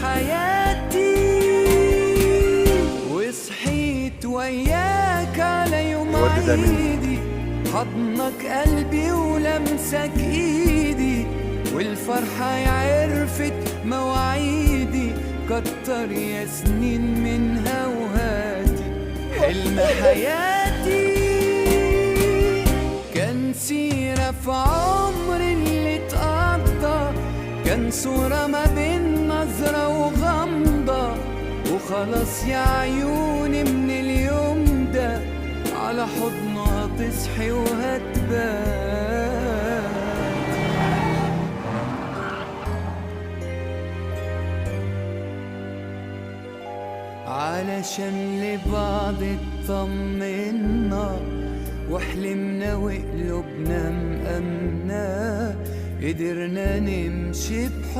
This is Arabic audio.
حياتي، وصحيت وياك على يوم عيدي، حضنك قلبي ولمسك ايدي، والفرحة عرفت مواعيدي، كتر يا سنين منها وهاتي. حلم حياتي كان سيرة في عمري اللي اتقضى، كان صورة ما بين نظرة وغمضة، وخلاص يا عيوني من اليوم ده على حضنها تصحي وهتبات. علشان لبعض اطمنا وحلمنا وقلوبنا مأمنة، قدرنا نمشي بحب.